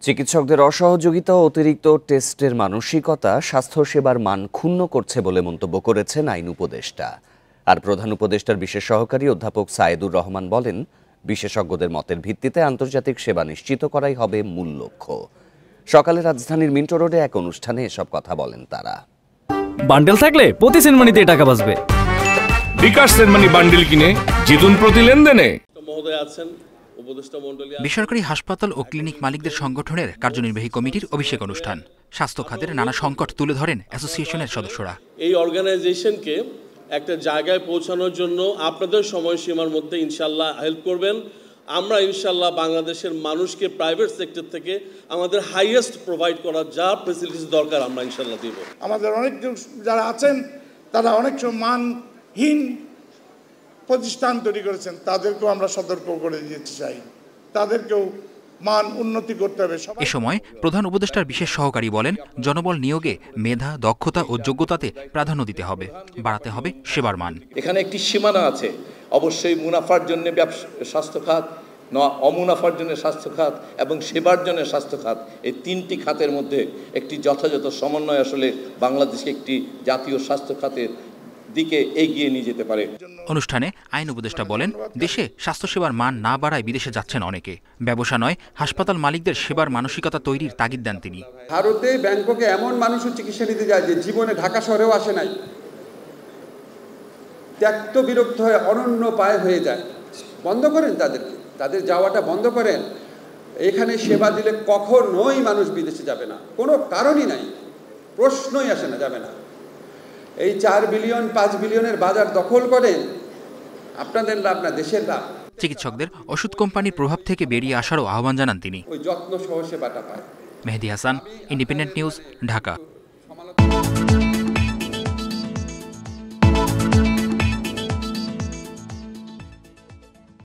চিকিৎসকদের অসহযোগিতা ও অতিরিক্ত টেস্টের মানসিকতা স্বাস্থ্যসেবার মান ক্ষুণ্ণ করছে বলে মন্তব্য করেছেন আইন উপদেষ্টা। আর প্রধান উপদেষ্টার বিশেষ সহকারী অধ্যাপক সায়েদুর রহমান বলেন, বিশেষজ্ঞদের মতের ভিত্তিতে আন্তর্জাতিক সেবা নিশ্চিত করাই হবে মূল লক্ষ্য। সকালে রাজধানীর মিন্টো রোডে এক অনুষ্ঠানে এসব কথা বলেন তারা। বান্ডেল থাকলে প্রতি সেনমানিতে টাকা বাঁচবে। বিকাশ সেনমানি বান্ডেল কিনে জিতুন প্রতি লেনদেনে। বেসরকারি হাসপাতাল ও ক্লিনিক মালিকদের সংগঠনের কার্যনির্বাহী কমিটির অভিষেক অনুষ্ঠান। স্বাস্থ্য খাতের নানা সংকট তুলে ধরেন অ্যাসোসিয়েশনের সদস্যরা। এই অর্গানাইজেশনকে একটা জায়গায় পৌঁছানোর জন্য আপনাদের সময়সীমার মধ্যে ইনশাল্লাহ হেল্প করবেন। আমরা ইনশাল্লাহ বাংলাদেশের মানুষকে প্রাইভেট সেক্টর থেকে আমাদের হাইয়েস্ট প্রোভাইড করার যা ফেসিলিটিস দরকার আমরা ইনশাল্লাহ দেব। আমাদের অনেক যারা আছেন তারা অনেক সময় মানহীন প্রতিষ্ঠান তৈরি করেছেন, তাদেরকেও আমরা সতর্ক করে দিতে চাই, তাদেরকেও মান উন্নতি করতে হবে। এ সময় প্রধান উপদেষ্টার বিশেষ সহকারী বলেন, জনবল নিয়োগে মেধা, দক্ষতা ও যোগ্যতাতে প্রাধান্য দিতে হবে, বাড়াতে হবে সেবার মান। এখানে একটি সীমানা আছে, অবশ্যই মুনাফার জন্য স্বাস্থ্য খাত, অমুনাফার জন্য স্বাস্থ্য খাত এবং সেবার জন্য স্বাস্থ্য খাত, এই তিনটি খাতের মধ্যে একটি যথাযথ সমন্বয় আসলে বাংলাদেশকে একটি জাতীয় স্বাস্থ্য খাতের দিকে এগিয়ে নিয়ে যেতে পারে। অনুষ্ঠানে আইন উপদেষ্টা বলেন, দেশে স্বাস্থ্যসেবার মান না বাড়ায় বিদেশে যাচ্ছেন অনেকে। ব্যবসা নয়, হাসপাতাল মালিকদের সেবার মানসিকতা তৈরির তাগিদ দেন তিনি। ভারতে ব্যাংককে এমন মানুষও চিকিৎসা নিতে যায় যে জীবনে ঢাকা শহরেও আসে নাই, ত্যক্ত বিরক্ত হয়ে অনন্য পায় হয়ে যায়। বন্ধ করেন তাদেরকে, তাদের যাওয়াটা বন্ধ করেন। এখানে সেবা দিলে কখনোই মানুষ বিদেশে যাবে না, কোনো কারণই নাই, প্রশ্নই আসে না, যাবে না। এই 4 বিলিয়ন 5 বিলিয়নের বাজার দখল করেন, আপনাদের লাভ না, দেশের লাভ। চিকিৎসকদের ওষুধ কোম্পানির প্রভাব থেকে বেরিয়ে আসারও আহ্বান জানান তিনি। ওই যত্ন সহ সেবাটা পায়। মেহেদী হাসান, ইন্ডিপেন্ডেন্ট নিউজ, ঢাকা।